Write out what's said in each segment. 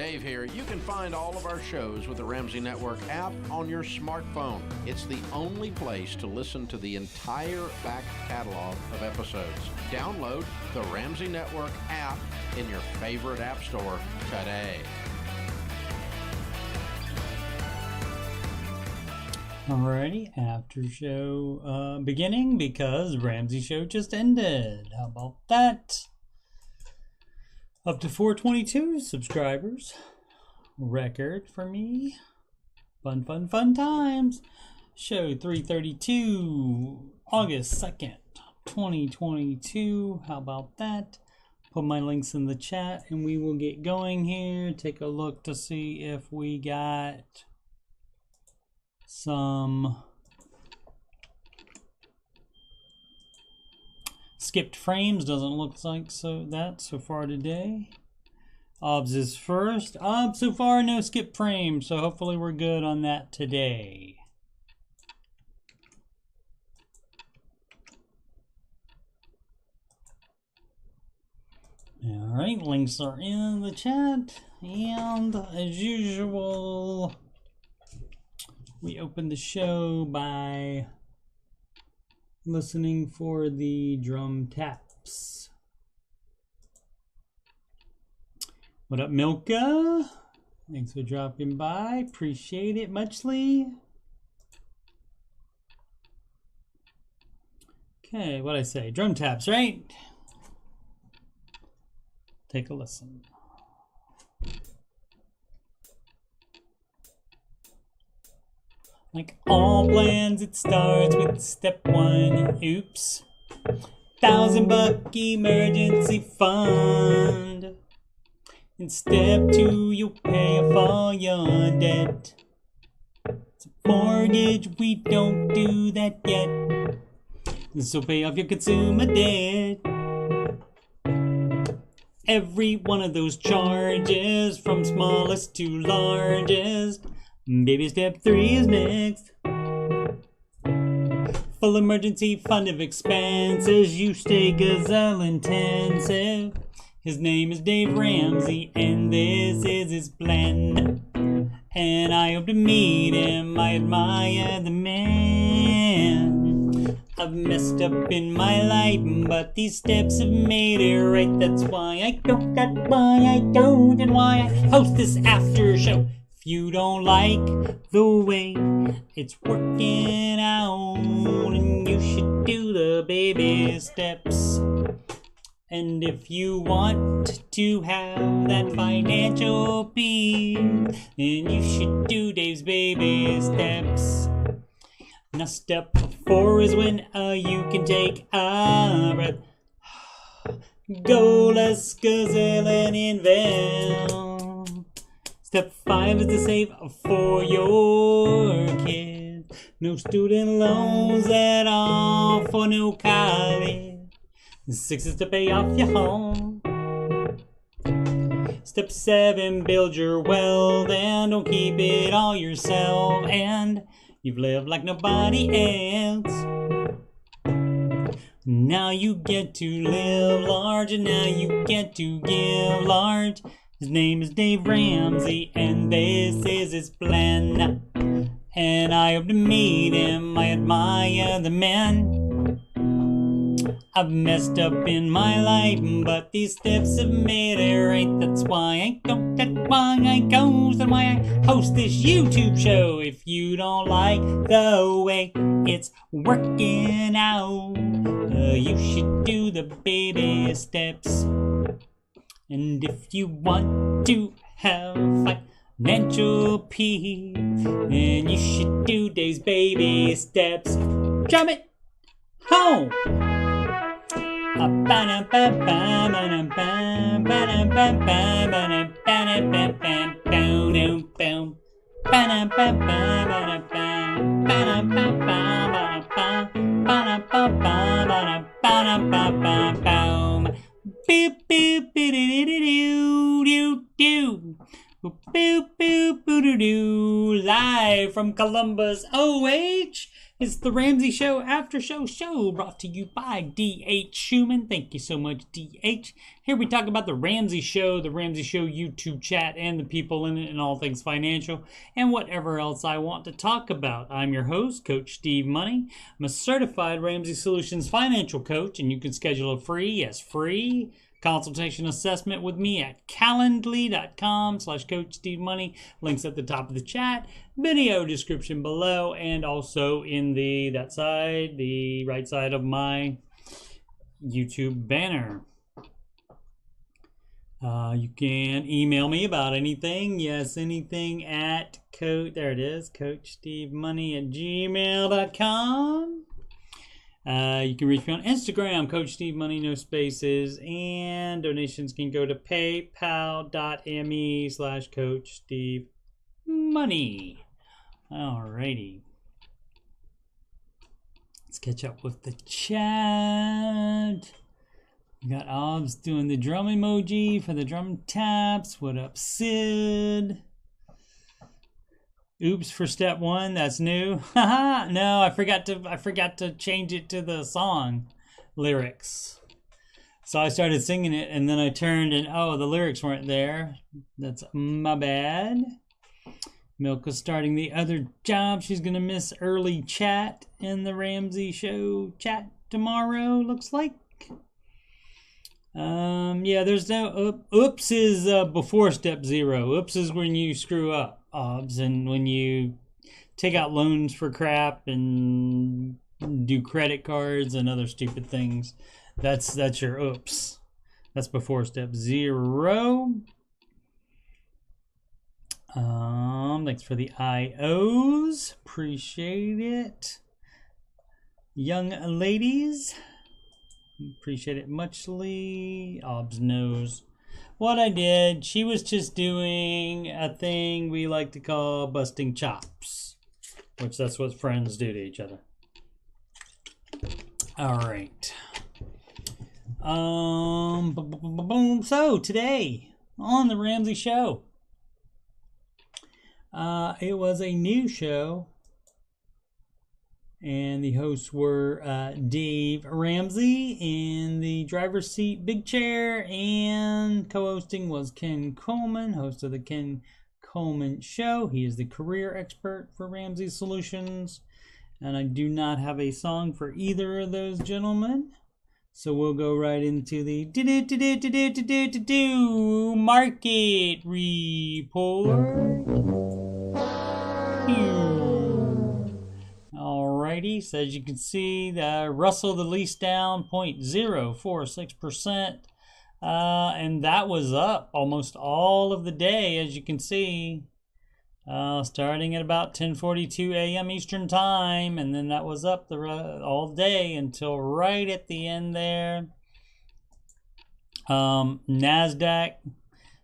Dave here. You can find all of our shows with the Ramsey Network app on your smartphone. It's the only place to listen to the entire back catalog of episodes. Download the Ramsey Network app in your favorite app store today. Alrighty, after show beginning because Ramsey show just ended. How about that? Up to 422 subscribers. Record for me. Fun times. Show 332, August 2nd, 2022. How about that? Put my links in the chat and we will get going here. Take a look to see if we got some skipped frames. Doesn't look like so far today. OBS is first. OBS so far no skip frames, so hopefully we're good on that today. Alright, links are in the chat, and as usual we open the show by listening for the drum taps. What up, Milka? Thanks for dropping by. Appreciate it muchly. Okay, what'd I say? Drum taps, right? Take a listen. Like all plans, it starts with step one. Oops. $1,000 emergency fund. In step two, you'll pay off all your debt. It's a mortgage, we don't do that yet. So pay off your consumer debt. Every one of those charges, from smallest to largest. Baby step 3 is next. Full emergency fund of expenses. You stay gazelle intensive. His name is Dave Ramsey and this is his plan. And I hope to meet him. I admire the man. I've messed up in my life, but these steps have made it right. That's why I don't, and why I host this after show. If you don't like the way it's working out, and you should do the baby steps. And if you want to have that financial peace, then you should do Dave's baby steps. Now step 4 is when you can take a breath. Go less gazelle and invest. Step 5 is to save for your kids. No student loans at all for no college. 6 is to pay off your home. Step 7, build your wealth and don't keep it all yourself. And you've lived like nobody else. Now you get to live large and now you get to give large. His name is Dave Ramsey and this is his plan. And I hope to meet him. I admire the man. I've messed up in my life, but these steps have made it right. That's why I go, that's why I go, that's why I host this YouTube show. If you don't like the way it's working out, you should do the baby steps. And if you want to have financial peace, then you should do Dave's baby steps. Drum it home. Live from Columbus, OH. It's the Ramsey Show Aftershow show brought to you by D.H. Schumann. Thank you so much, D.H. Here we talk about the Ramsey Show YouTube chat, and the people in it, and all things financial, and whatever else I want to talk about. I'm your host, Coach Steve Money. I'm a certified Ramsey Solutions financial coach, and you can schedule a free consultation assessment with me at calendly.com/Coach Steve Money. Links at the top of the chat, video description below, and also in the right side of my YouTube banner. You can email me about anything. Yes, anything at CoachSteveMoney@gmail.com. You can reach me on Instagram, Coach Steve Money, no spaces, and donations can go to paypal.me/Coach Steve Money. Alrighty. Let's catch up with the chat. We got Obs doing the drum emoji for the drum taps. What up, Sid? Oops for step one. That's new. Haha. No, I forgot to change it to the song lyrics. So I started singing it, and then I turned, and the lyrics weren't there. That's my bad. Milka's starting the other job. She's gonna miss early chat in the Ramsey Show chat tomorrow, looks like. Yeah, there's no oops is before step 0. Oops is when you screw up, Obs, and when you take out loans for crap and do credit cards and other stupid things. That's your oops. That's before step 0. Thanks for the IOs. Appreciate it. Young ladies. Appreciate it muchly. Obs knows what I did. She was just doing a thing we like to call busting chops, which that's what friends do to each other. All right. So today on the Ramsey Show, it was a new show. And the hosts were Dave Ramsey in the driver's seat big chair, and co-hosting was Ken Coleman, host of the Ken Coleman Show. He is the career expert for Ramsey Solutions, and I do not have a song for either of those gentlemen. So we'll go right into the market report. Alrighty, so as you can see, the Russell the least down 0.046%, and that was up almost all of the day, as you can see, starting at about 10:42 a.m. Eastern time, and then that was up all day until right at the end there. NASDAQ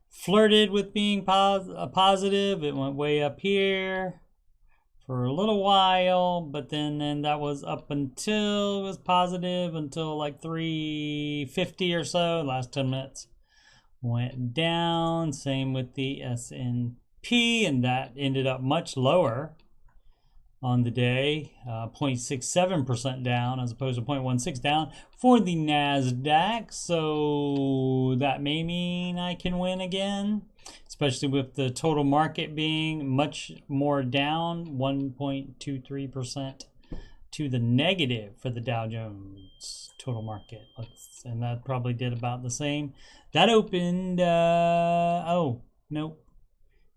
flirted with being positive. It went way up here for a little while, but then that was up until it was positive until like 350 or so. Last 10 minutes went down. Same with the S&P, and that ended up much lower on the day, 0.67% down as opposed to 0.16 down for the NASDAQ. So that may mean I can win again, especially with the total market being much more down, 1.23% to the negative for the Dow Jones total market. And that probably did about the same. That opened, nope.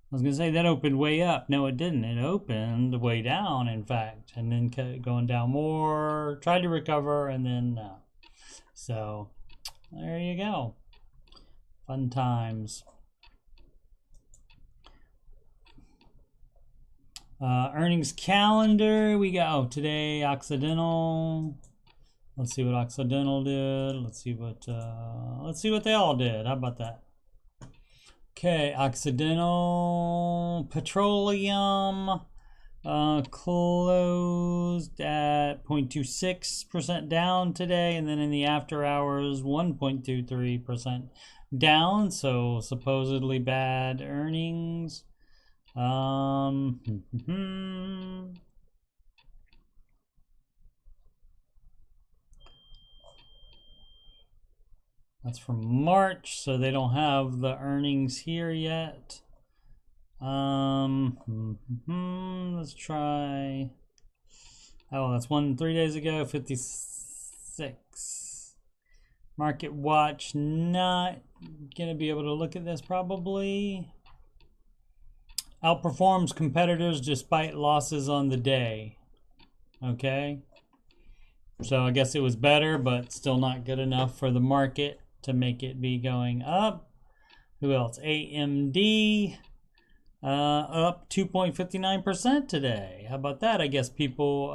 I was going to say that opened way up. No, it didn't. It opened way down, in fact, and then kept going down more, tried to recover, and then no. So there you go. Fun times. Earnings calendar. We got today Occidental. Let's see what Occidental did. Let's see what they all did. How about that? Okay, Occidental Petroleum closed at 0.26% down today, and then in the after hours 1.23% down. So supposedly bad earnings. That's from March, so they don't have the earnings here yet. Let's try. Oh, that's 3 days ago, 56. Market Watch, not gonna be able to look at this probably. Outperforms competitors despite losses on the day. Okay. So I guess it was better, but still not good enough for the market to make it be going up. Who else? AMD. Up 2.59% today. How about that? I guess people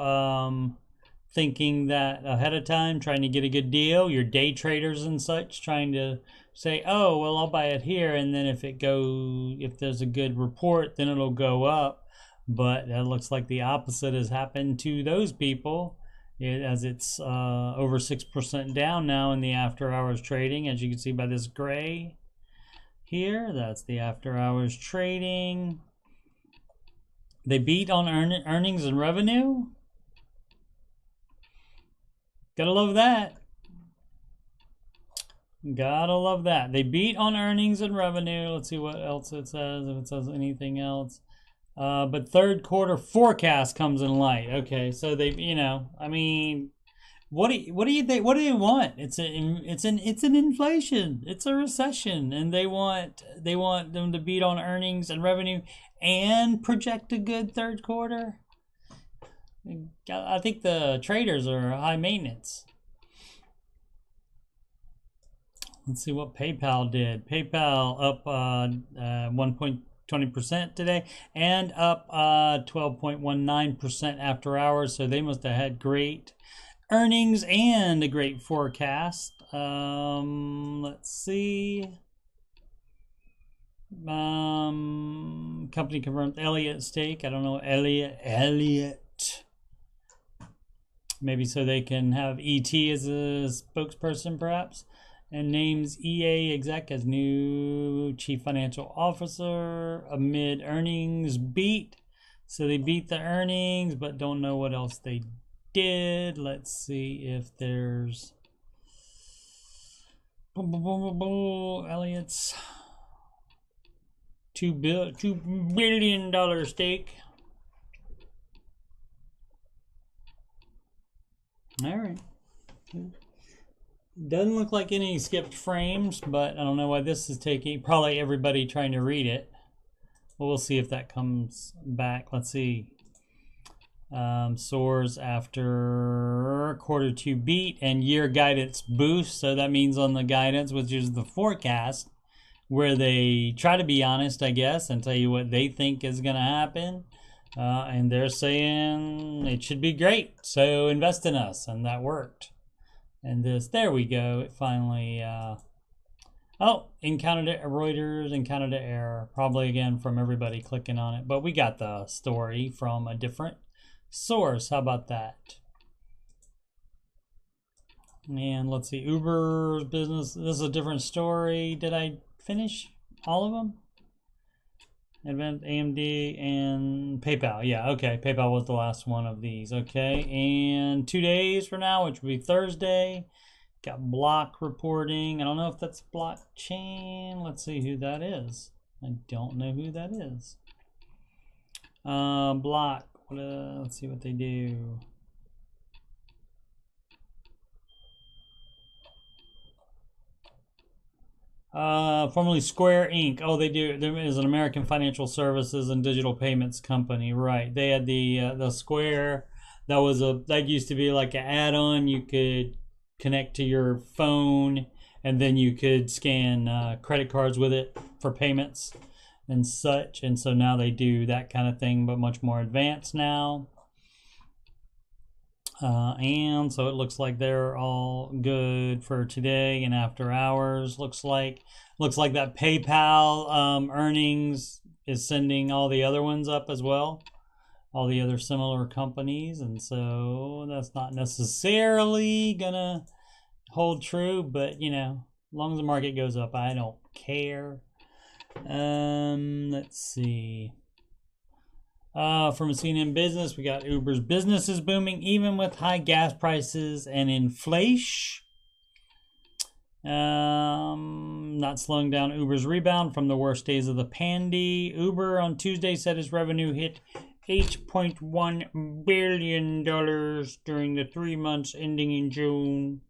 thinking that ahead of time, trying to get a good deal. Your day traders and such trying to say, oh, well, I'll buy it here, and then if there's a good report, then it'll go up. But that looks like the opposite has happened to those people, as it's over 6% down now in the after hours trading, as you can see by this gray. Here, that's the after hours trading. They beat on earnings and revenue. Gotta love that. Gotta love that. They beat on earnings and revenue. Let's see what else it says, if it says anything else. But third quarter forecast comes in light. Okay, so they, I mean, what do you think? What do you want? It's an inflation. It's a recession, and they want them to beat on earnings and revenue and project a good third quarter. I think the traders are high maintenance. Let's see what PayPal did. PayPal up 1.20% today, and up 12.19% after hours. So they must have had great earnings and a great forecast. Let's see. Company confirmed Elliott stake. I don't know Elliott. Maybe so they can have ET as a spokesperson, perhaps. And names EA exec as new chief financial officer amid earnings beat. So they beat the earnings, but don't know what else they did. Let's see if there's Elliott's $2 billion stake. All right. Doesn't look like any skipped frames, but I don't know why this is taking. Probably everybody trying to read it. Well, we'll see if that comes back. Let's see. Soars after quarter two beat and year guidance boost. So that means on the guidance, which is the forecast, where they try to be honest, I guess, and tell you what they think is going to happen. And they're saying it should be great, so invest in us, and that worked. And there we go. It finally, Reuters encountered an error. Probably again from everybody clicking on it, but we got the story from a different source. How about that? And let's see, Uber's business. This is a different story. Did I finish all of them? Advent, AMD, and PayPal. Yeah, okay. PayPal was the last one of these. Okay, and 2 days from now, which will be Thursday, got Block reporting. I don't know if that's blockchain. Let's see who that is. I don't know who that is. Block. Let's see what they do. Formerly Square Inc. Oh, they do. There is an American financial services and digital payments company, right? They had the Square. That used to be like an add-on. You could connect to your phone, and then you could scan credit cards with it for payments and such. And so now they do that kind of thing, but much more advanced now. And so it looks like they're all good for today and after hours. Looks like that PayPal earnings is sending all the other ones up as well, all the other similar companies, and so that's not necessarily gonna hold true, but as long as the market goes up, I don't care. Let's see. From CNN Business, we got Uber's business is booming even with high gas prices and inflation. Not slowing down Uber's rebound from the worst days of the pandy. Uber on Tuesday said its revenue hit $8.1 billion during the 3 months ending in June,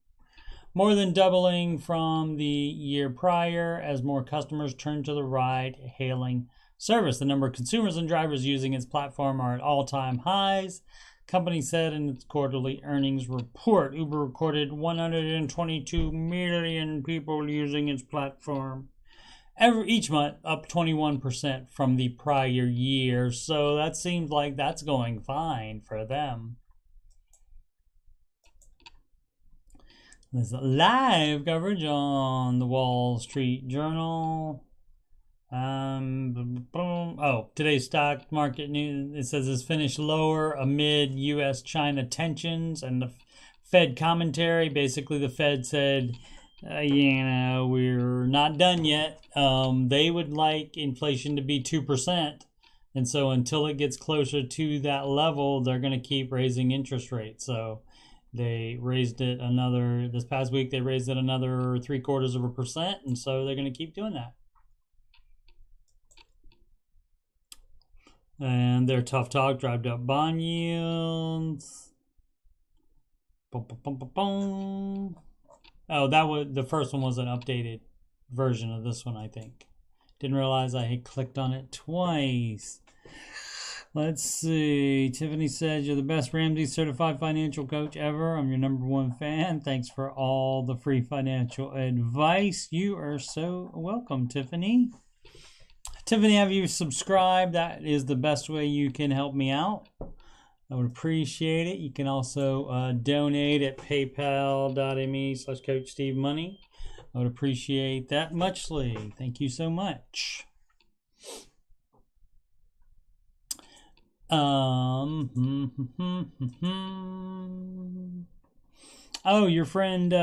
more than doubling from the year prior as more customers turn to the ride-hailing service. The number of consumers and drivers using its platform are at all-time highs. Company said in its quarterly earnings report. Uber recorded 122 million people using its platform each month, up 21% from the prior year. So that seems like that's going fine for them. There's live coverage on the Wall Street Journal. Today's stock market news, it says it's finished lower amid U.S.-China tensions and the Fed commentary. Basically, the Fed said, we're not done yet. They would like inflation to be 2%. And so until it gets closer to that level, they're going to keep raising interest rates. So they raised it this past week, they raised it another 0.75%. And so they're going to keep doing that. And their tough talk drive up bond yields. Boom, boom, boom, boom, boom. Oh, the first one was an updated version of this one, I think. Didn't realize I had clicked on it twice. Let's see. Tiffany says, you're the best Ramsey certified financial coach ever. I'm your #1 fan. Thanks for all the free financial advice. You are so welcome, Tiffany. Tiffany, have you subscribed? That is the best way you can help me out. I would appreciate it. You can also donate at paypal.me/CoachSteveMoney. I would appreciate that muchly. Thank you so much. Oh, your friend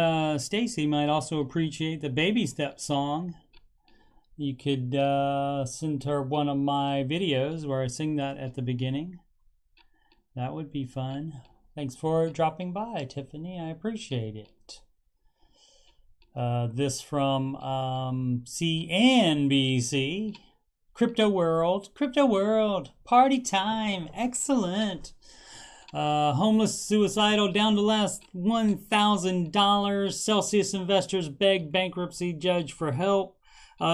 Stacy might also appreciate the Baby Step song. You could send her one of my videos where I sing that at the beginning. That would be fun. Thanks for dropping by, Tiffany. I appreciate it. This from CNBC. Crypto World, party time, excellent. Homeless suicidal down to last $1,000. Celsius investors beg bankruptcy judge for help.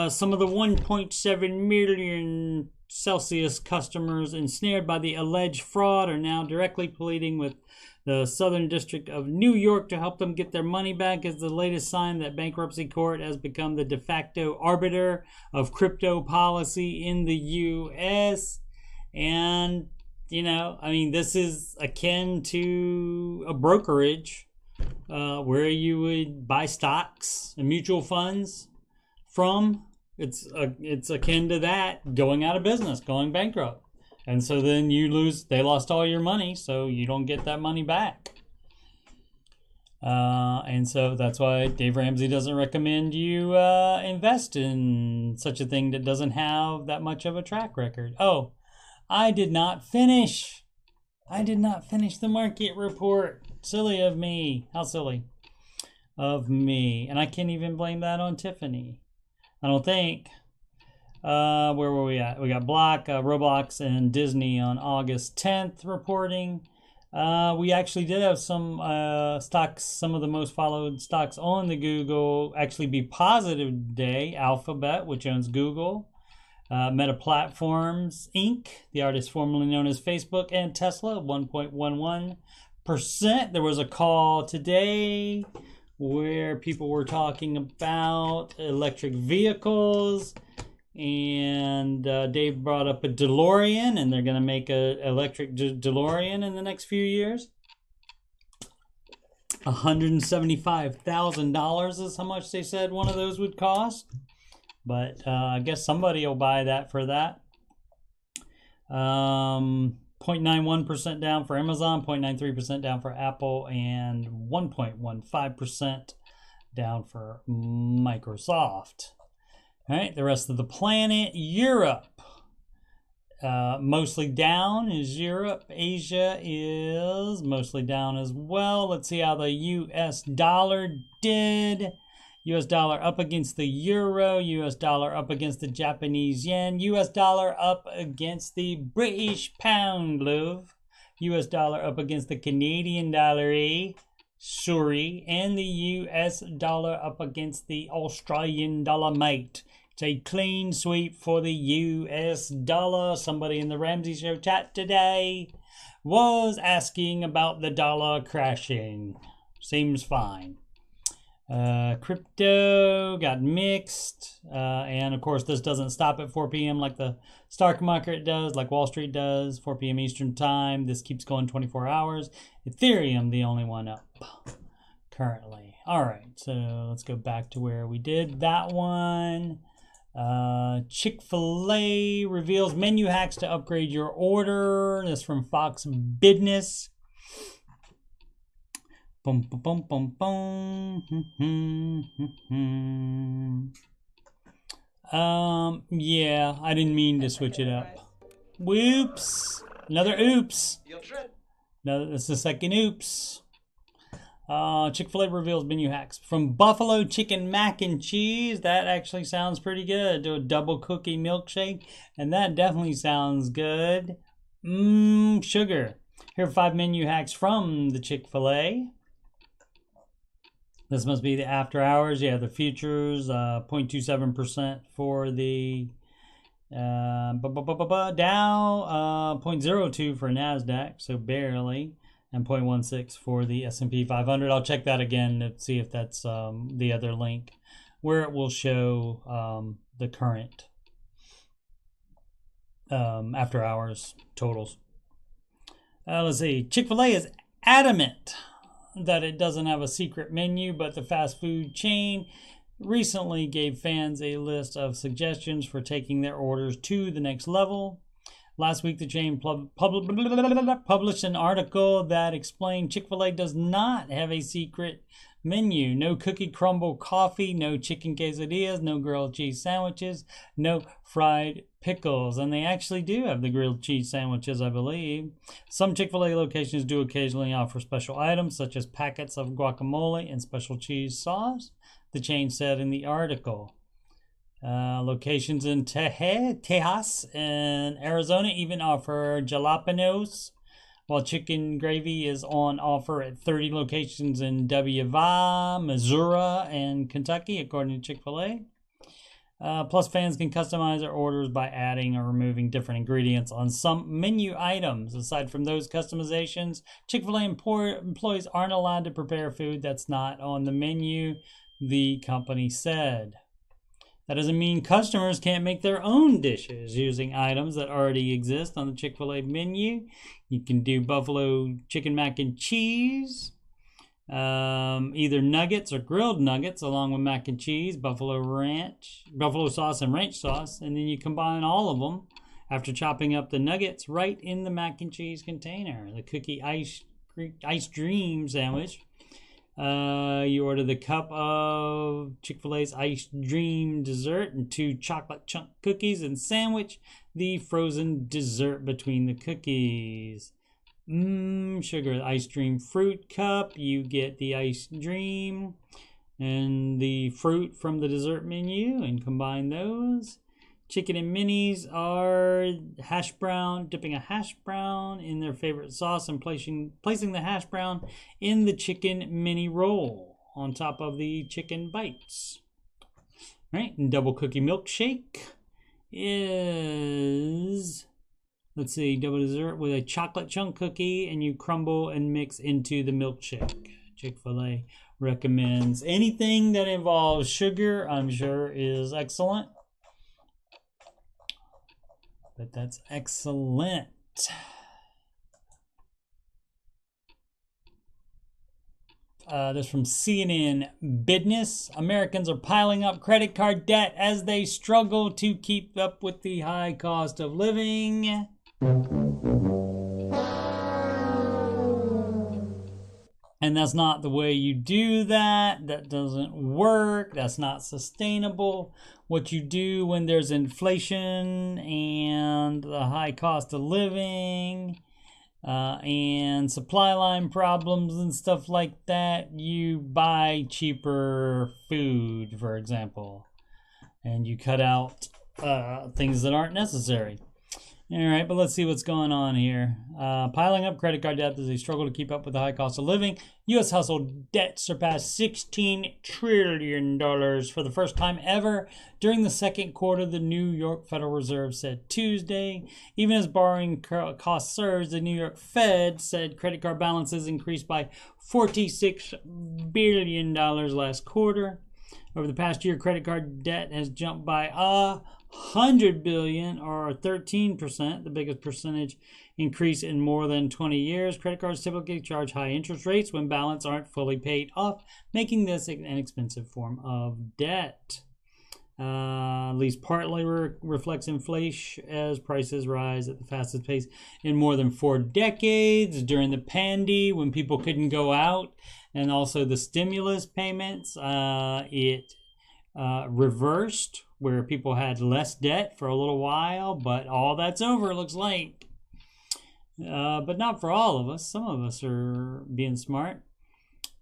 Some of the 1.7 million Celsius customers ensnared by the alleged fraud are now directly pleading with the Southern District of New York to help them get their money back, as the latest sign that bankruptcy court has become the de facto arbiter of crypto policy in the U.S. And, this is akin to a brokerage where you would buy stocks and mutual funds from. It's akin to that, going out of business, going bankrupt. And so then they lost all your money, so you don't get that money back. And so that's why Dave Ramsey doesn't recommend you invest in such a thing that doesn't have that much of a track record. Oh, I did not finish the market report. Silly of me. How silly of me. And I can't even blame that on Tiffany, I don't think. Where were we at? We got Roblox, and Disney on August 10th reporting. We actually did have some stocks, some of the most followed stocks on the Google actually be positive today. Alphabet, which owns Google. Meta Platforms, Inc., the artist formerly known as Facebook, and Tesla, 1.11%. There was a call today where people were talking about electric vehicles, and Dave brought up a DeLorean, and they're going to make an electric DeLorean in the next few years. $175,000 is how much they said one of those would cost. But I guess somebody will buy that for that. 0.91% down for Amazon, 0.93% down for Apple, and 1.15% down for Microsoft. All right, the rest of the planet. Europe, mostly down is Europe. Asia is mostly down as well. Let's see how the U.S. dollar did. US dollar up against the euro, US dollar up against the Japanese yen, US dollar up against the British pound, love. US dollar up against the Canadian dollar, sorry, and the US dollar up against the Australian dollar, mate. It's a clean sweep for the US dollar. Somebody in the Ramsey Show chat today was asking about the dollar crashing. Seems fine. Crypto got mixed, and of course this doesn't stop at 4 p.m. like the stock market does, like Wall Street does, 4 p.m. Eastern time. This keeps going 24 hours. Ethereum, the only one up currently. All right, so let's go back to where we did that one. Chick-fil-A reveals menu hacks to upgrade your order. This from Fox Business. Boom, boom, boom, boom, boom. Yeah, I didn't mean to switch it up. Whoops. Another oops. No, that's the second oops. Chick-fil-A reveals menu hacks. From buffalo chicken mac and cheese. That actually sounds pretty good. Do a double cookie milkshake. And that definitely sounds good. Sugar. Here are 5 menu hacks from the Chick-fil-A. This must be the after hours. Yeah, the futures, 0.27% for the Dow, 0.02 for NASDAQ, so barely, and 0.16 for the S&P 500. I'll check that again to see if that's the other link where it will show the current after hours totals. Let's see. Chick-fil-A is adamant that it doesn't have a secret menu, but the fast food chain recently gave fans a list of suggestions for taking their orders to the next level. Last week, the chain published an article that explained Chick-fil-A does not have a secret menu. No cookie crumble coffee, no chicken quesadillas, no grilled cheese sandwiches, no fried pickles. And they actually do have the grilled cheese sandwiches, I believe. Some Chick-fil-A locations do occasionally offer special items, such as packets of guacamole and special cheese sauce, the chain said in the article. Locations in Tejas and Arizona even offer jalapenos, while chicken gravy is on offer at 30 locations in Wichita, Missouri, and Kentucky, according to Chick-fil-A. Plus, fans can customize their orders by adding or removing different ingredients on some menu items. Aside from those customizations, Chick-fil-A employees aren't allowed to prepare food that's not on the menu, the company said. That doesn't mean customers can't make their own dishes using items that already exist on the Chick-fil-A menu. You can do buffalo chicken mac and cheese, either nuggets or grilled nuggets along with mac and cheese, buffalo sauce and ranch sauce, and then you combine all of them after chopping up the nuggets right in the mac and cheese container. The cookie ice dream sandwich. You order the cup of Chick-fil-A's Ice Dream dessert and 2 chocolate chunk cookies and sandwich the frozen dessert between the cookies. Sugar Ice Dream fruit cup. You get the Ice Dream and the fruit from the dessert menu and combine those. Chicken and minis are hash brown, dipping a hash brown in their favorite sauce and placing the hash brown in the chicken mini roll on top of the chicken bites. All right, and double cookie milkshake is, let's see, double dessert with a chocolate chunk cookie, and you crumble and mix into the milkshake. Chick-fil-A recommends anything that involves sugar, I'm sure, is excellent. But that's excellent. This from CNN Business. Americans are piling up credit card debt as they struggle to keep up with the high cost of living. And that's not the way you do that. That doesn't work. That's not sustainable. What you do when there's inflation and the high cost of living and supply line problems and stuff like that, you buy cheaper food, for example, and you cut out things that aren't necessary. All right, but let's see what's going on here. Piling up credit card debt as they struggle to keep up with the high cost of living. U.S. household debt surpassed $16 trillion for the first time ever during the second quarter, the New York Federal Reserve said Tuesday. Even as borrowing costs surged, the New York Fed said credit card balances increased by $46 billion last quarter. Over the past year, credit card debt has jumped by $100 billion, or 13%, the biggest percentage increase in more than 20 years. Credit cards typically charge high interest rates when balance aren't fully paid off, making this an expensive form of debt. At least partly reflects inflation as prices rise at the fastest pace in more than 4 decades. During the pandy, when people couldn't go out, and also the stimulus payments, it reversed, where people had less debt for a little while, but all that's over, it looks like. But not for all of us. Some of us are being smart.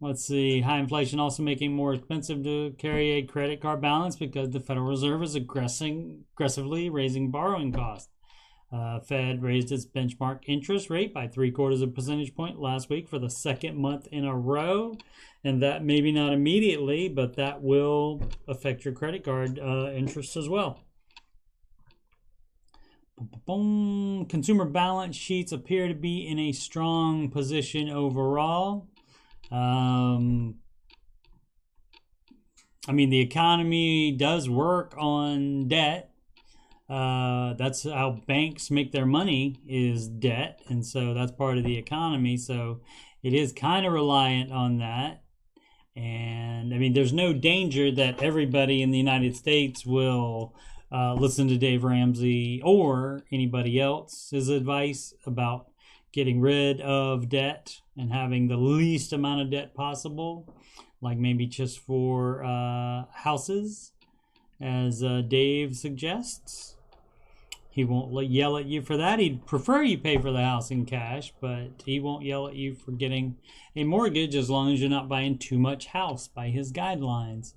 Let's see. High inflation also making it more expensive to carry a credit card balance because the Federal Reserve is aggressively raising borrowing costs. Fed raised its benchmark interest rate by 0.75 percentage point last week for the second month in a row. And that maybe not immediately, but that will affect your credit card interest as well. Consumer balance sheets appear to be in a strong position overall. I mean, the economy does work on debt. That's how banks make their money, is debt. And so that's part of the economy. So it is kind of reliant on that. And I mean, there's no danger that everybody in the United States will listen to Dave Ramsey or anybody else's advice about getting rid of debt and having the least amount of debt possible, like maybe just for houses, as Dave suggests. He won't yell at you for that. He'd prefer you pay for the house in cash, but he won't yell at you for getting a mortgage as long as you're not buying too much house by his guidelines.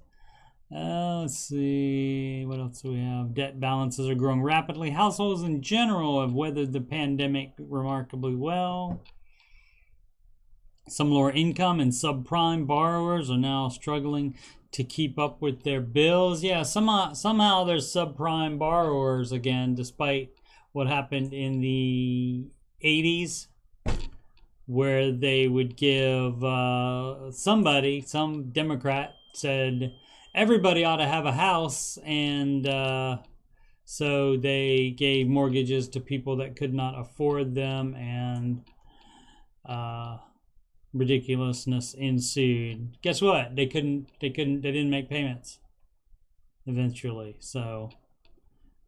Let's see. What else do we have? Debt balances are growing rapidly. Households in general have weathered the pandemic remarkably well. Some lower income and subprime borrowers are now struggling to keep up with their bills. Yeah, somehow there's subprime borrowers again, despite what happened in the 80s, where they would give some Democrat said everybody ought to have a house, and so they gave mortgages to people that could not afford them, and ridiculousness ensued. Guess what? They didn't make payments eventually. So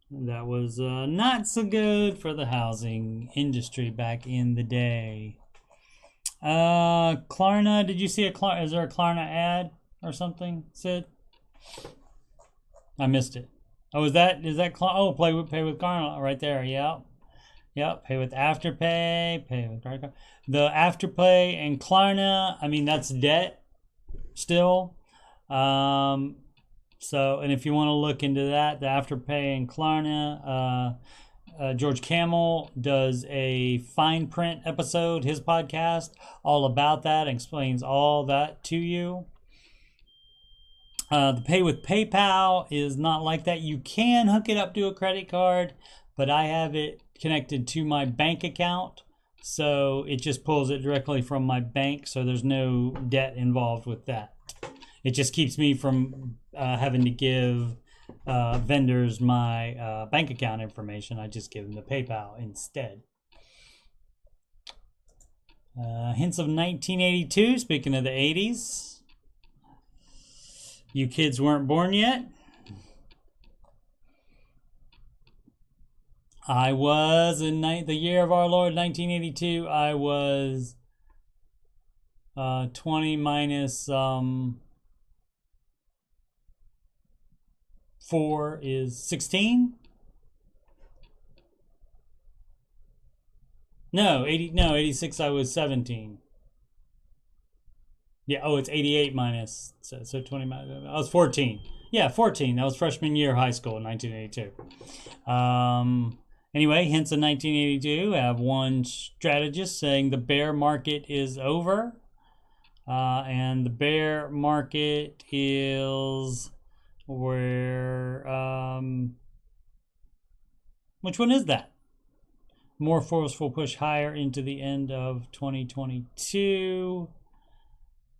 that was not so good for the housing industry back in the day. Klarna, did you see is there a Klarna ad or something, Sid? I missed it. Oh, is that Klarna? Oh, pay with Klarna right there. Yep, pay with Afterpay, pay with credit card. The Afterpay and Klarna, I mean, that's debt still. So, and if you want to look into that, the Afterpay and Klarna, George Camel does a fine print episode, his podcast, all about that, explains all that to you. The pay with PayPal is not like that. You can hook it up to a credit card, but I have it connected to my bank account, so it just pulls it directly from my bank, so there's no debt involved with that. It just keeps me from having to give vendors my bank account information. I just give them the PayPal instead. Hints of 1982, speaking of the 80s. You kids weren't born yet. I was in the year of our Lord, 1982. I was 20 minus 4 is 16. No, 86 I was 17. Yeah, oh, it's 88 minus, so 20 minus, I was 14. Yeah, 14. That was freshman year of high school in 1982. Anyway, hence in 1982, I have one strategist saying the bear market is over. And the bear market is where, which one is that? More forceful push higher into the end of 2022.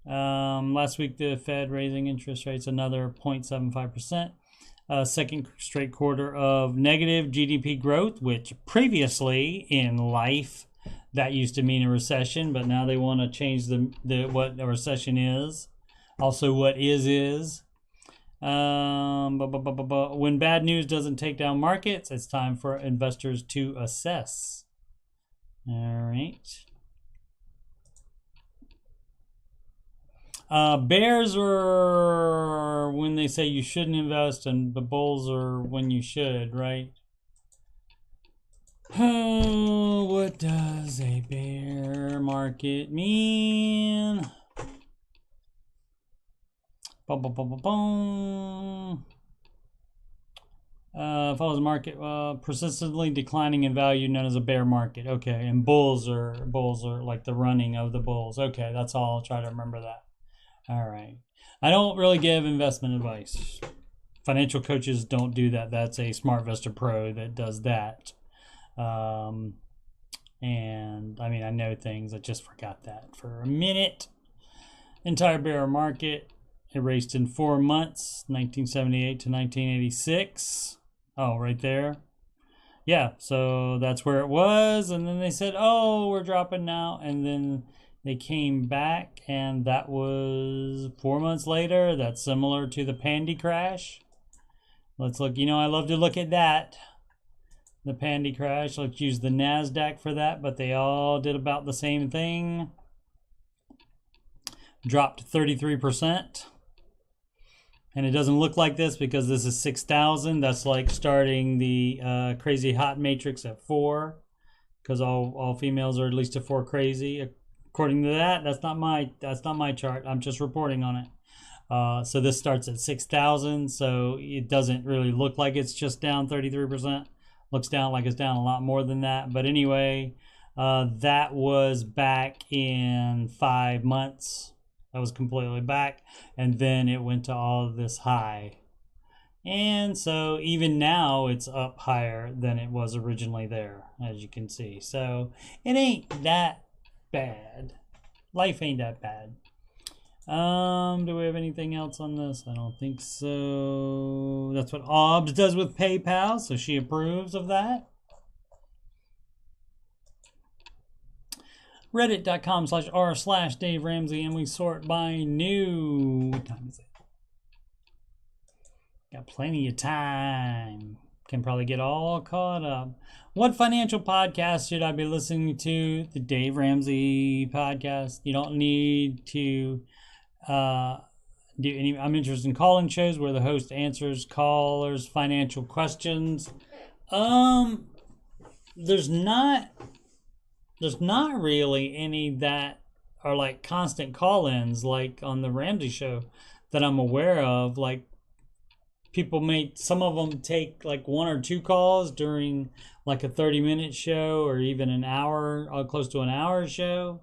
Last week, the Fed raising interest rates another 0.75%. Second straight quarter of negative GDP growth, which previously in life that used to mean a recession, but now they want to change the what a recession is. Also, what is. When bad news doesn't take down markets, it's time for investors to assess. All right. Bears are when they say you shouldn't invest, and the bulls are when you should, right? Oh, what does a bear market mean? Follows the market persistently declining in value, known as a bear market. Okay, and bulls are like the running of the bulls. Okay, that's all. I'll try to remember that. All right. I don't really give investment advice. Financial coaches don't do that. That's a SmartVestor Pro that does that. And I mean, I know things. I just forgot that for a minute. Entire bear market erased in 4 months, 1978 to 1986. Oh, right there. Yeah, so that's where it was. And then they said, oh, we're dropping now. And then they came back, and that was 4 months later. That's similar to the Pandy crash. Let's look. I love to look at that. The Pandy crash. Let's use the NASDAQ for that, but they all did about the same thing. Dropped 33%. And it doesn't look like this because this is 6,000. That's like starting the crazy hot matrix at 4, because all females are at least a 4 crazy. According to that, that's not my chart. I'm just reporting on it. So this starts at 6,000. So it doesn't really look like it's just down 33%. Looks down like it's down a lot more than that. But anyway, that was back in 5 months. That was completely back. And then it went to all of this high. And so even now it's up higher than it was originally there, as you can see. So it ain't that bad. Life ain't that bad. Do we have anything else on this? I don't think so. That's what OBS does with PayPal, so she approves of that. Reddit.com/r/Dave Ramsey, and we sort by new. What time is it? Got plenty of time. Can probably get all caught up. What financial podcast should I be listening to? The Dave Ramsey podcast. You don't need to do any. I'm interested in calling shows where the host answers callers' financial questions. There's not really any that are like constant call-ins like on the Ramsey show that I'm aware of. Like some of them take like 1 or 2 calls during like a 30-minute show or even an hour, close to an hour show.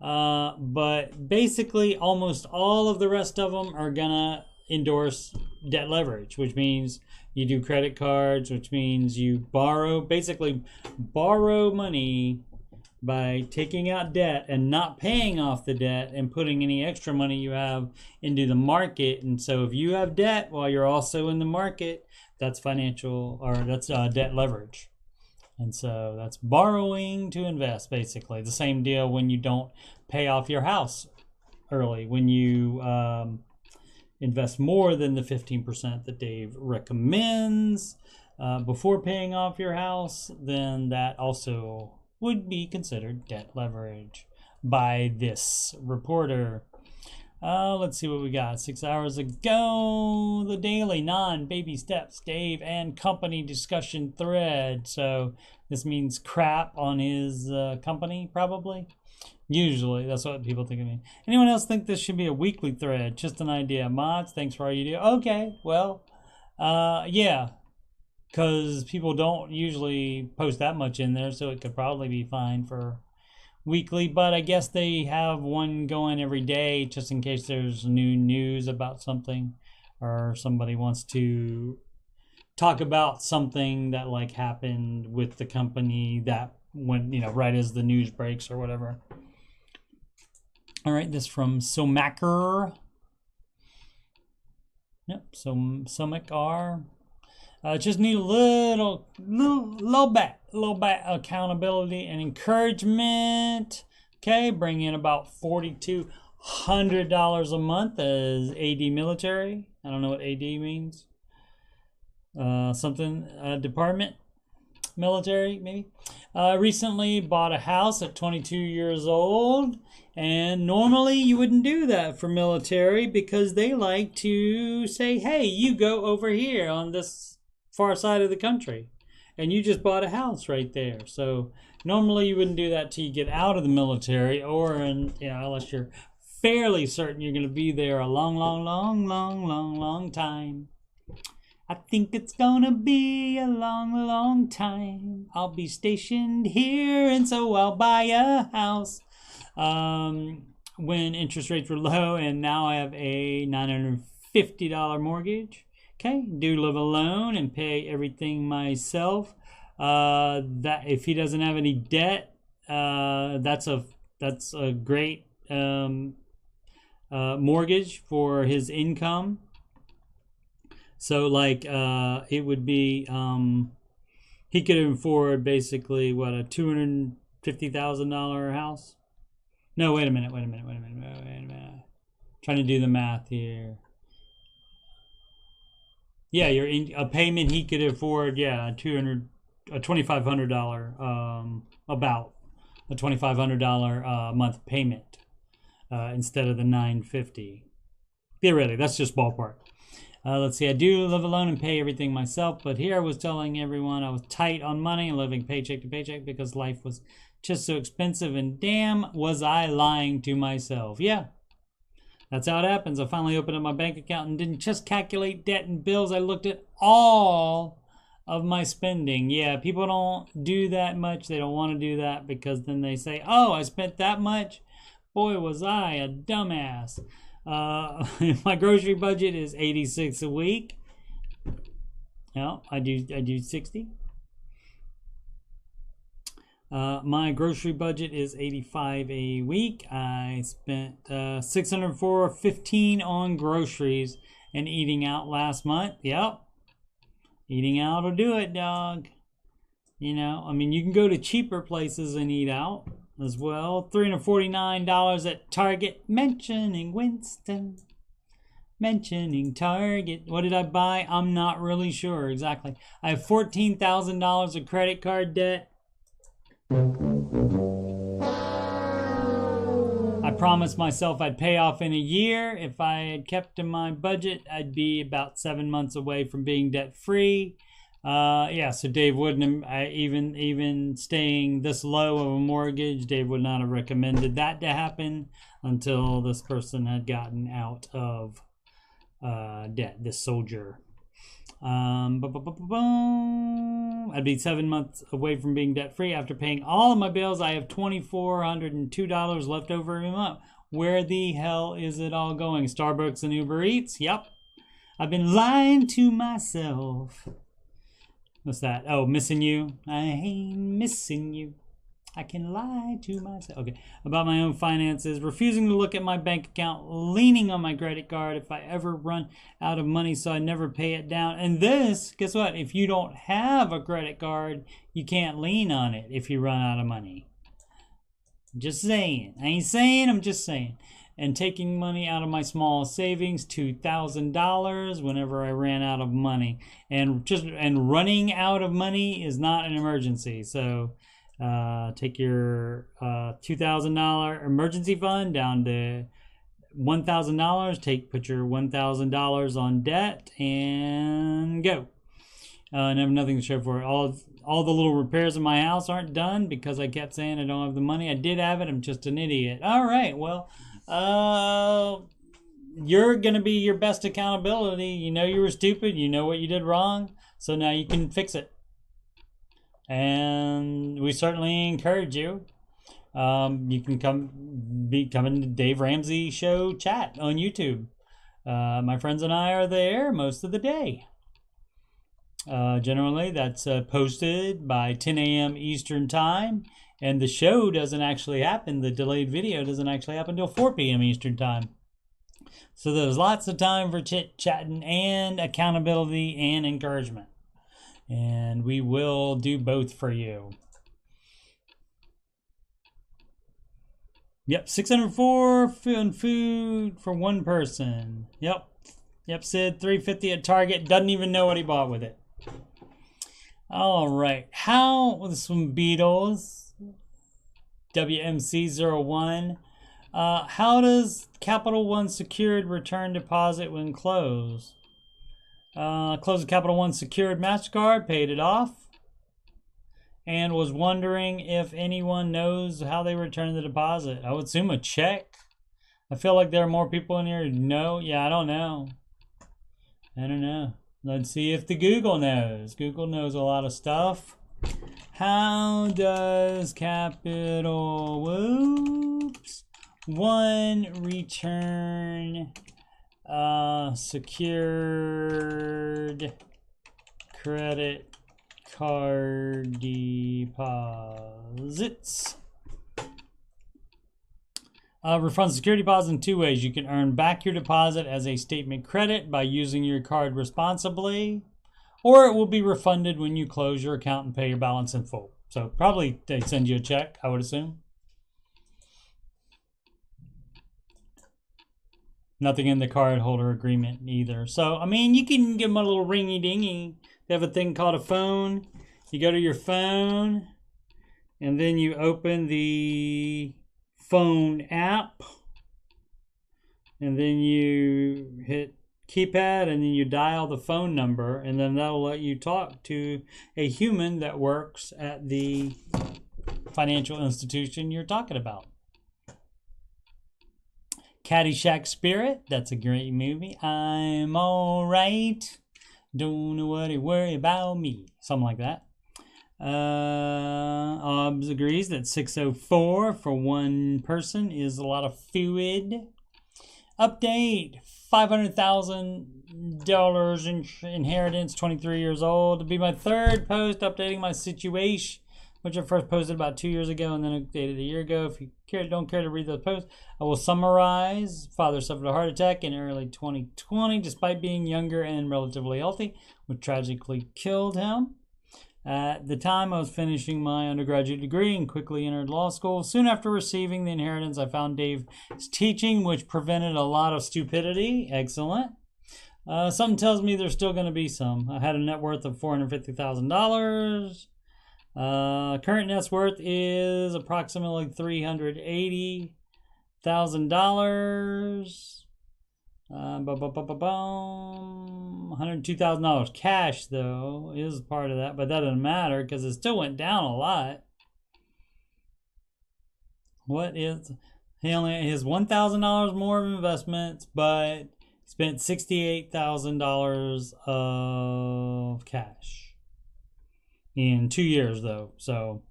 But basically almost all of the rest of them are gonna endorse debt leverage, which means you do credit cards, which means you borrow money by taking out debt and not paying off the debt and putting any extra money you have into the market. And so if you have debt while you're also in the market, that's debt leverage. And so that's borrowing to invest, basically. The same deal when you don't pay off your house early. When you invest more than the 15% that Dave recommends before paying off your house, then that also would be considered debt leverage by this reporter. Let's see what we got. 6 hours ago, the daily non-baby steps, Dave and company discussion thread. So this means crap on his company, probably. Usually, that's what people think of me. Anyone else think this should be a weekly thread? Just an idea. Mods, thanks for all you do. Okay, well, yeah. Because people don't usually post that much in there, so it could probably be fine for weekly, but I guess they have one going every day just in case there's new news about something or somebody wants to talk about something that like happened with the company that when, you know, right as the news breaks or whatever. All right, this from Somaker. Yep, Somac R. Just need a little bit accountability and encouragement. Okay, bring in about $4,200 a month as AD military. I don't know what AD means. Department military maybe. Recently bought a house at 22 years old, and normally you wouldn't do that for military because they like to say, hey, you go over here on this far side of the country, and you just bought a house right there. So normally you wouldn't do that till you get out of the military, or unless you're fairly certain you're going to be there a long time. I think it's gonna be a long time. I'll be stationed here, and so I'll buy a house. When interest rates were low, and now I have a $950 mortgage. Okay, do live alone and pay everything myself. That if he doesn't have any debt, that's a great mortgage for his income. So like it would be he could afford basically what, a $250,000 house. No, wait a minute. Trying to do the math here. Yeah, a payment he could afford. Yeah, $2,500 about a $2,500 month payment instead of the $950. Theoretically, that's just ballpark. Let's see. I do live alone and pay everything myself, but here I was telling everyone I was tight on money and living paycheck to paycheck because life was just so expensive. And damn, was I lying to myself? Yeah. That's how it happens. I finally opened up my bank account and didn't just calculate debt and bills. I looked at all of my spending. Yeah, people don't do that much. They don't want to do that because then they say, oh, I spent that much. Boy, was I a dumbass. My grocery budget is $86 a week. No, I do 60. My grocery budget is $85 a week. I spent $604.15 on groceries and eating out last month. Yep. Eating out will do it, dog. You know, I mean, you can go to cheaper places and eat out as well. $349 at Target. Mentioning Winston. Mentioning Target. What did I buy? I'm not really sure exactly. I have $14,000 of credit card debt. I promised myself I'd pay off in a year. If I had kept to my budget, I'd be about 7 months away from being debt free. Yeah, so Dave wouldn't have, even staying this low of a mortgage, Dave would not have recommended that to happen until this person had gotten out of debt, this soldier. I'd be 7 months away from being debt free. After paying all of my bills, I have $2,402 left over every month. Where the hell is it all going? Starbucks and Uber Eats? Yep. I've been lying to myself. What's that? Oh, missing you. I ain't missing you. I can lie to myself. Okay. About my own finances. Refusing to look at my bank account. Leaning on my credit card if I ever run out of money, so I never pay it down. And this, guess what? If you don't have a credit card, you can't lean on it if you run out of money. Just saying. I ain't saying, I'm just saying. And taking money out of my small savings, $2,000 whenever I ran out of money. And running out of money is not an emergency. So take your $2,000 emergency fund down to $1,000. Put your $1,000 on debt and go. And I have nothing to show for it. All the little repairs in my house aren't done because I kept saying I don't have the money. I did have it. I'm just an idiot. All right. Well, you're going to be your best accountability. You know you were stupid. You know what you did wrong. So now you can fix it. And we certainly encourage you. You can come to Dave Ramsey Show chat on YouTube. My friends and I are there most of the day. Generally, that's posted by 10 a.m. Eastern Time. And the show doesn't actually happen. The delayed video doesn't actually happen until 4 p.m. Eastern Time. So there's lots of time for chit-chatting and accountability and encouragement. And we will do both for you. Yep, 604 food for one person. Yep, Sid, $350 at Target. Doesn't even know what he bought with it. All right, this one Beatles, WMC01. How does Capital One secured return deposit when closed? Closed a Capital One secured MasterCard, paid it off, and was wondering if anyone knows how they return the deposit. I would assume a check. I feel like there are more people in here who know. Yeah, I don't know. Let's see if the Google knows. Google knows a lot of stuff. How does Capital One return secured credit card deposits? Refund security deposit in two ways. You can earn back your deposit as a statement credit by using your card responsibly, or it will be refunded when you close your account and pay your balance in full. So probably they send you a check, I would assume. Nothing in the card holder agreement either. So, I mean, you can give them a little ringy dingy. They have a thing called a phone. You go to your phone and then you open the phone app and then you hit keypad and then you dial the phone number, and then that'll let you talk to a human that works at the financial institution you're talking about. Caddyshack Spirit, that's a great movie. I'm alright, don't worry about me. Something like that. Obbs agrees that 604 for one person is a lot of food. Update, $500,000 in inheritance, 23 years old. To be my third post updating my situation, which I first posted about 2 years ago and then updated a year ago. If you don't care to read those posts, I will summarize. Father suffered a heart attack in early 2020 despite being younger and relatively healthy, which tragically killed him. At the time, I was finishing my undergraduate degree and quickly entered law school. Soon after receiving the inheritance, I found Dave's teaching, which prevented a lot of stupidity. Excellent. Something tells me there's still going to be some. I had a net worth of $450,000. Current net worth is approximately $380,000. $102,000 cash though is part of that, but that doesn't matter because it still went down a lot. He only has $1,000 more of investments, but spent $68,000 of cash in 2 years though. So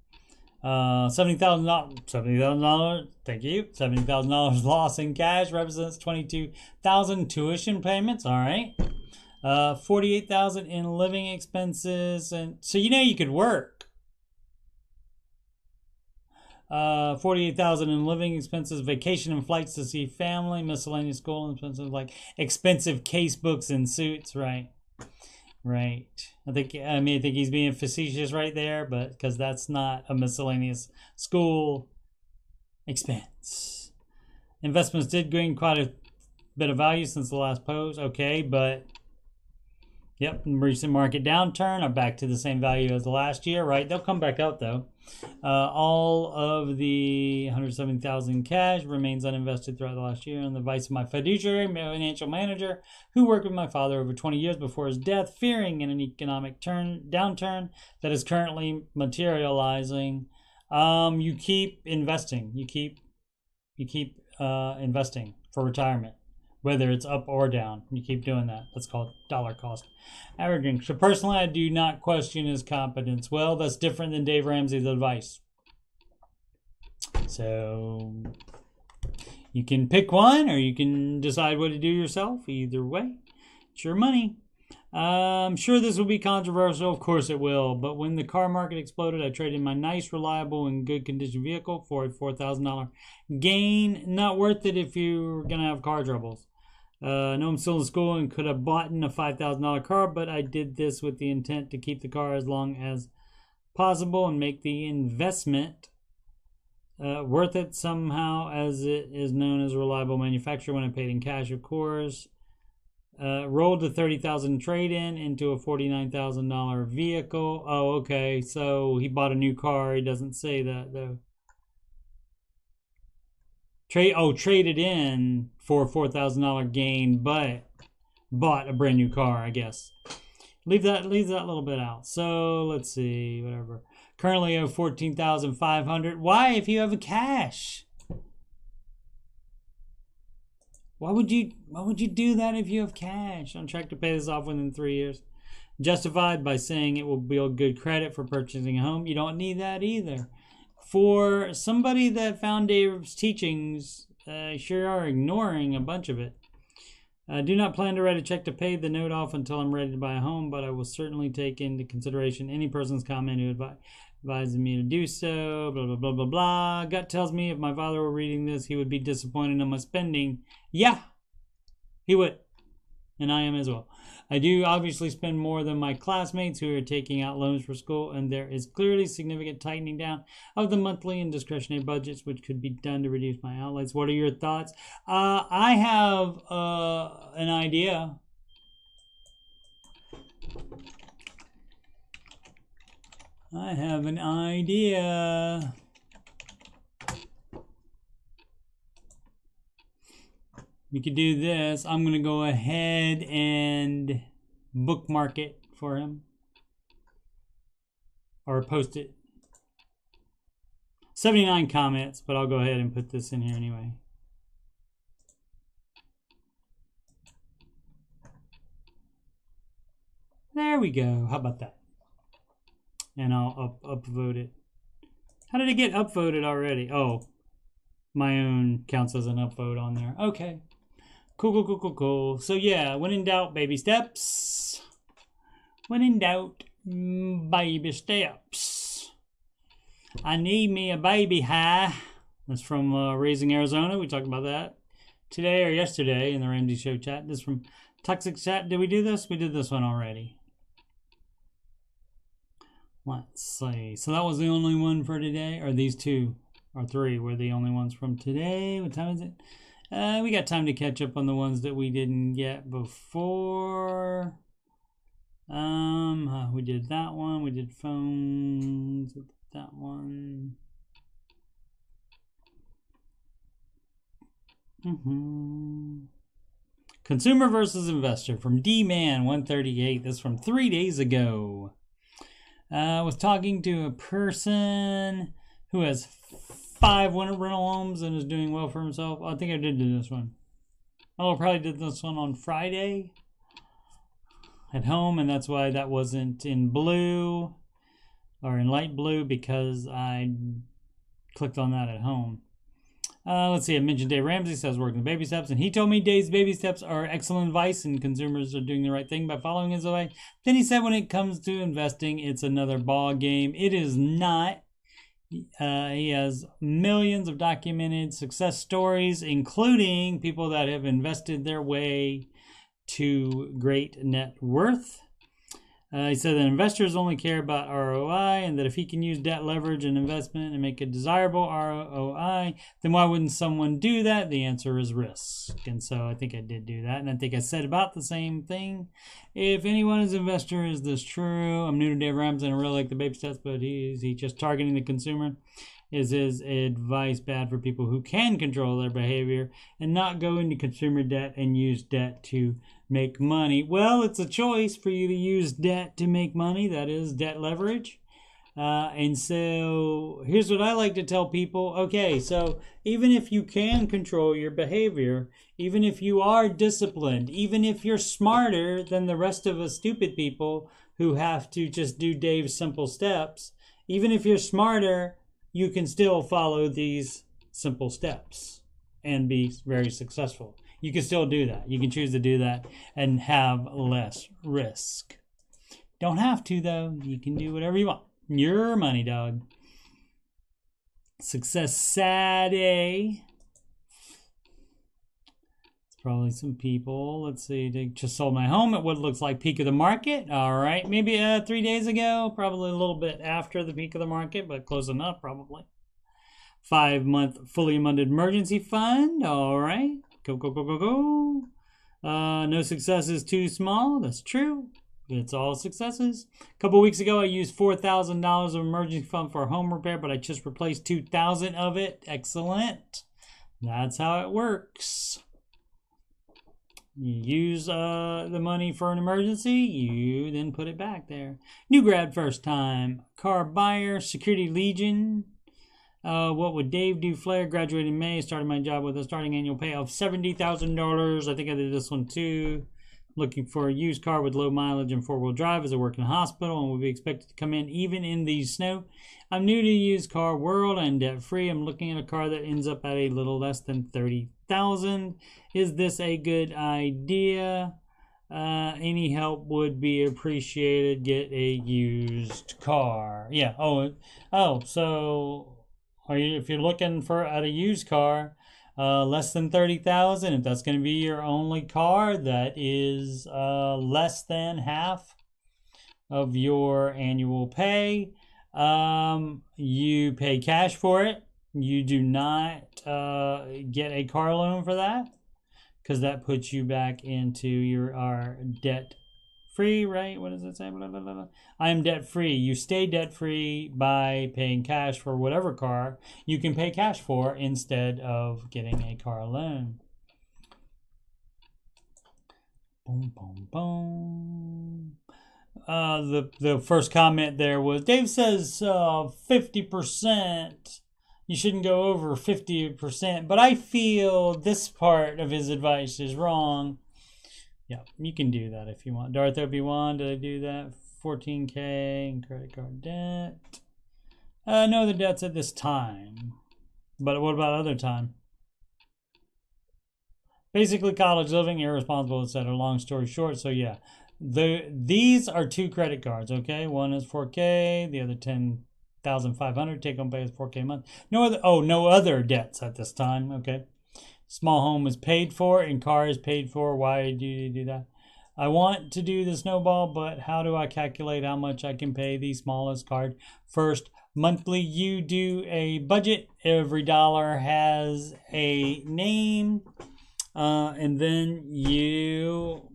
$70,000, thank you. $70,000 loss in cash represents 22,000 tuition payments. All right. 48,000 in living expenses, and so you could work. 48,000 in living expenses, vacation and flights to see family, miscellaneous school expenses like expensive case books and suits. Right. Right. I think he's being facetious right there, but because that's not a miscellaneous school expense. Investments did gain quite a bit of value since the last post. Okay, but Yep, recent market downturn are back to the same value as the last year, right? They'll come back up though. All of the 170,000 cash remains uninvested throughout the last year on the advice of my fiduciary financial manager, who worked with my father over 20 years before his death, fearing an economic downturn that is currently materializing. You keep investing. You keep investing for retirement. Whether it's up or down, you keep doing that. That's called dollar cost averaging. So personally, I do not question his competence. Well, that's different than Dave Ramsey's advice. So you can pick one or you can decide what to do yourself. Either way, it's your money. I'm sure this will be controversial. Of course it will. But when the car market exploded, I traded my nice, reliable, and good condition vehicle for a $4,000 gain. Not worth it if you're going to have car troubles. I know I'm still in school and could have bought a $5,000 car, but I did this with the intent to keep the car as long as possible and make the investment worth it somehow, as it is known as a reliable manufacturer. When I paid in cash, of course. Rolled the $30,000 trade-in into a $49,000 vehicle. Oh, okay. So he bought a new car. He doesn't say that though. Traded in for a $4,000 gain, but bought a brand new car, I guess. Leave that little bit out. So let's see, whatever. Currently I have $14,500. Why, if you have cash? Why would you do that if you have cash? On track to pay this off within 3 years. Justified by saying it will build good credit for purchasing a home. You don't need that either. For somebody that found Dave's teachings, sure are ignoring a bunch of it. I do not plan to write a check to pay the note off until I'm ready to buy a home, but I will certainly take into consideration any person's comment who advises me to do so, blah, blah, blah, blah, blah. Gut tells me if my father were reading this, he would be disappointed in my spending. Yeah, he would. And I am as well. I do obviously spend more than my classmates who are taking out loans for school, and there is clearly significant tightening down of the monthly and discretionary budgets, which could be done to reduce my outlays. What are your thoughts? I have an idea. You could do this. I'm going to go ahead and bookmark it for him. Or post it. 79 comments, but I'll go ahead and put this in here anyway. There we go. How about that? And I'll upvote it. How did it get upvoted already? Oh, my own counts as an upvote on there. Okay. Cool. So yeah, when in doubt, baby steps. When in doubt, baby steps. I need me a baby high. That's from Raising Arizona. We talked about that today or yesterday in the Ramsey Show chat. This is from Toxic Chat. Did we do this? We did this one already. Let's see. So that was the only one for today, or these two or three were the only ones from today. What time is it? We got time to catch up on the ones that we didn't get before. We did that one. We did phones. That one. Consumer versus investor from D-Man138. This is from 3 days ago. I was talking to a person who has 5 rental homes and is doing well for himself. I think I did do this one. Oh, I probably did this one on Friday at home, and that's why that wasn't in blue or in light blue, because I clicked on that at home. Let's see, I mentioned Dave Ramsey says working the baby steps, and he told me Dave's baby steps are excellent advice and consumers are doing the right thing by following his way. Then he said when it comes to investing, it's another ball game. It is not. He has millions of documented success stories, including people that have invested their way to great net worth. He said that investors only care about ROI, and that if he can use debt leverage and investment and make a desirable ROI, then why wouldn't someone do that? The answer is risk. And so I think I did do that, and I think I said about the same thing. If anyone is an investor, is this true? I'm new to Dave Ramsey, and I really like the baby steps, but he's just targeting the consumer. Is his advice bad for people who can control their behavior and not go into consumer debt and use debt to make money? Well, it's a choice for you to use debt to make money. That is debt leverage. And so here's what I like to tell people. Okay, so even if you can control your behavior, even if you are disciplined, even if you're smarter than the rest of us stupid people who have to just do Dave's simple steps, even if you're smarter, you can still follow these simple steps and be very successful. You can still do that. You can choose to do that and have less risk. Don't have to, though. You can do whatever you want. Your money, dog. Success Saturday. It's probably some people. Let's see. They just sold my home at what looks like peak of the market. All right. Maybe 3 days ago. Probably a little bit after the peak of the market, but close enough, probably. 5-month fully funded emergency fund. All right. Go, go, go, go, go. No success is too small. That's true. It's all successes. A couple weeks ago, I used $4,000 of emergency fund for a home repair, but I just replaced $2,000 of it. Excellent. That's how it works. You use the money for an emergency, you then put it back there. New grad first time. Car buyer, Security Legion. What would Dave do? Flair, graduated in May, started my job with a starting annual pay of $70,000. I think I did this one too. Looking for a used car with low mileage and 4-wheel drive as I work in a hospital and will be expected to come in even in the snow. I'm new to the used car world and debt free. I'm looking at a car that ends up at a little less than $30,000. Is this a good idea? Any help would be appreciated. Get a used car. Yeah. So if you're looking at a used car, less than $30,000, if that's going to be your only car, that is less than half of your annual pay. You pay cash for it. You do not get a car loan for that, because that puts you back into our debt free, right? What does it say? Blah, blah, blah, blah. I am debt free. You stay debt free by paying cash for whatever car you can pay cash for instead of getting a car loan. Boom, boom, boom. The first comment there was, Dave says 50%. You shouldn't go over 50%, but I feel this part of his advice is wrong. Yeah, you can do that if you want. Darth Obi-Wan, did I do that? 14K in credit card debt. No other debts at this time. But what about other time? Basically, college living, irresponsible, etc. Long story short, so yeah. These are 2 credit cards, okay? One is 4K, the other 10,500. Take home pay is 4K a month. No other debts at this time, okay? Small home is paid for and car is paid for. Why do you do that? I want to do the snowball, but how do I calculate how much I can pay the smallest card? First, monthly, you do a budget. Every dollar has a name. And then you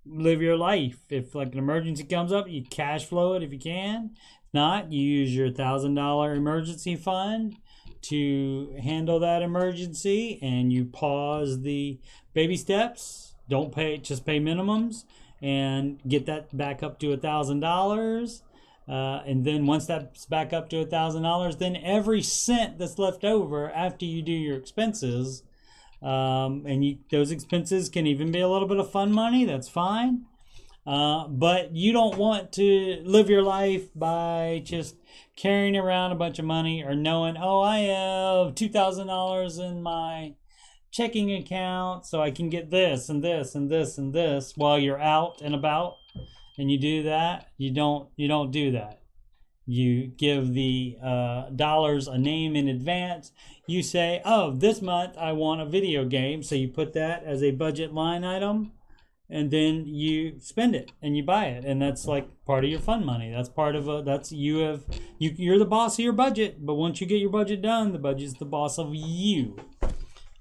live your life. If like an emergency comes up, you cash flow it if you can. If not, you use your $1,000 emergency fund to handle that emergency, and you pause the baby steps. Don't pay, just pay minimums, and get that back up to $1,000. And then once that's back up to $1,000, then every cent that's left over after you do your expenses, those expenses can even be a little bit of fun money. That's fine. But you don't want to live your life by just carrying around a bunch of money or knowing, oh, I have $2,000 in my checking account, so I can get this and this and this and this while you're out and about. And you do that. You don't do that. You give the dollars a name in advance. You say, oh, this month I want a video game. So you put that as a budget line item. and then you spend it and you buy it, and that's like part of your fun money. That's part of you're the boss of your budget, but once you get your budget done, the budget's the boss of you.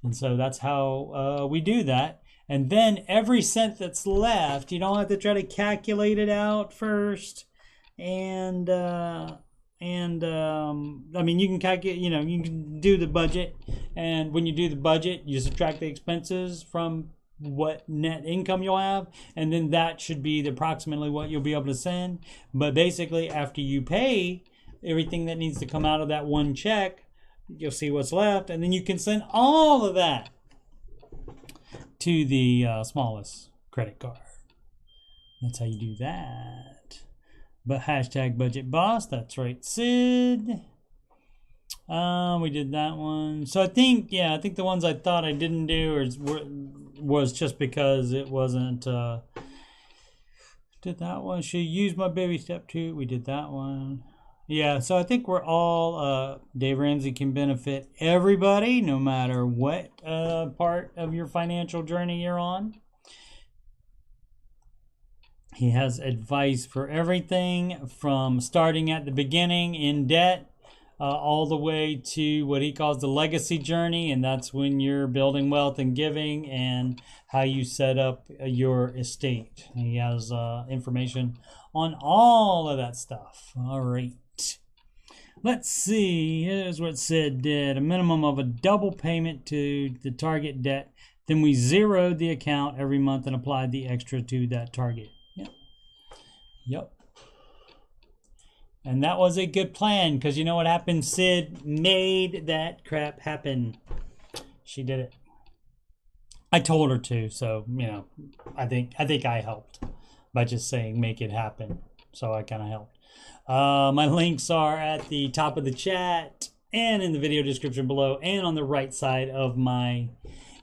And so that's how we do that. And then every cent that's left, you don't have to try to calculate it out first. And I mean, you can calculate, you can do the budget. And when you do the budget, you subtract the expenses from what net income you'll have, and then that should be approximately what you'll be able to send. But basically, after you pay everything that needs to come out of that one check, you'll see what's left, and then you can send all of that to the smallest credit card. That's how you do that. But hashtag budget boss, that's right, Sid. We did that one. So I think the ones I thought I didn't do was just because it wasn't. Did that one? Should use my baby step 2. We did that one. Yeah, so I think we're all, Dave Ramsey can benefit everybody, no matter what part of your financial journey you're on. He has advice for everything from starting at the beginning in debt all the way to what he calls the legacy journey, and that's when you're building wealth and giving and how you set up your estate. He has information on all of that stuff. All right. Let's see. Here's what Sid did. A minimum of a double payment to the target debt. Then we zeroed the account every month and applied the extra to that target. Yep. And that was a good plan, because you know what happened? Sid made that crap happen. She did it. I told her to, so I think I helped by just saying make it happen. So I kind of helped. My links are at the top of the chat and in the video description below and on the right side of my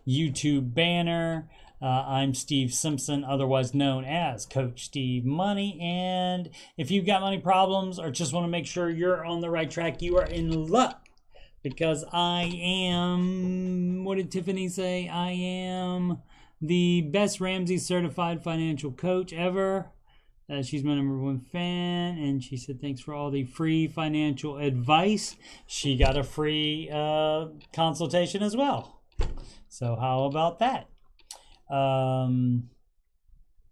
YouTube banner. I'm Steve Simpson, otherwise known as Coach Steve Money. And if you've got money problems or just want to make sure you're on the right track, you are in luck. Because I am, what did Tiffany say? I am the best Ramsey certified financial coach ever. She's my #1 fan, and she said thanks for all the free financial advice. She got a free consultation as well. So how about that?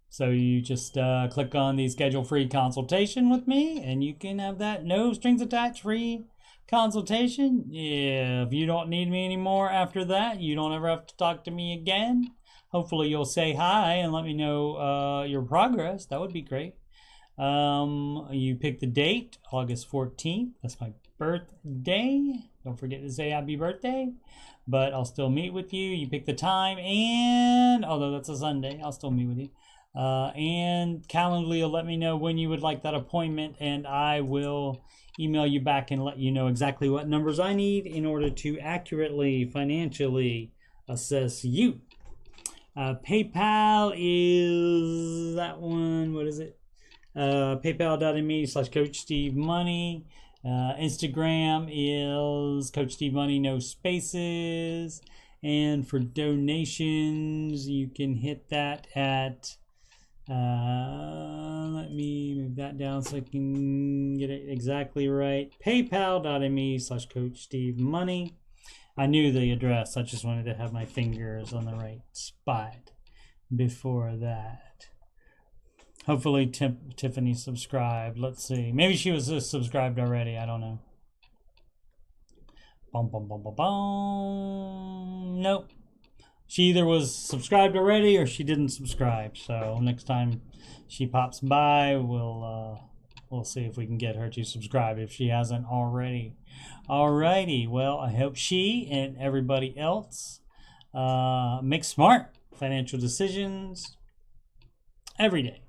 So you just click on the schedule free consultation with me, and you can have that no strings attached free consultation. Yeah, if you don't need me anymore after that, you don't ever have to talk to me again. Hopefully you'll say hi and let me know your progress. That would be great. You pick the date, August 14th. That's my birthday. Don't forget to say happy birthday. But I'll still meet with you. You pick the time, and although that's a Sunday, I'll still meet with you. And Calendly will let me know when you would like that appointment, and I will email you back and let you know exactly what numbers I need in order to accurately financially assess you. PayPal is that one. What is it? PayPal.me/Coach Steve Money. Instagram is Coach Steve Money, no spaces. And for donations, you can hit that at let me move that down so I can get it exactly right. PayPal.me/Coach Steve Money. I knew the address. I just wanted to have my fingers on the right spot before that. Hopefully Tiffany subscribed. Let's see. Maybe she was subscribed already. I don't know. Nope. She either was subscribed already or she didn't subscribe. So next time she pops by, we'll see if we can get her to subscribe if she hasn't already. Alrighty. Well, I hope she and everybody else make smart financial decisions every day.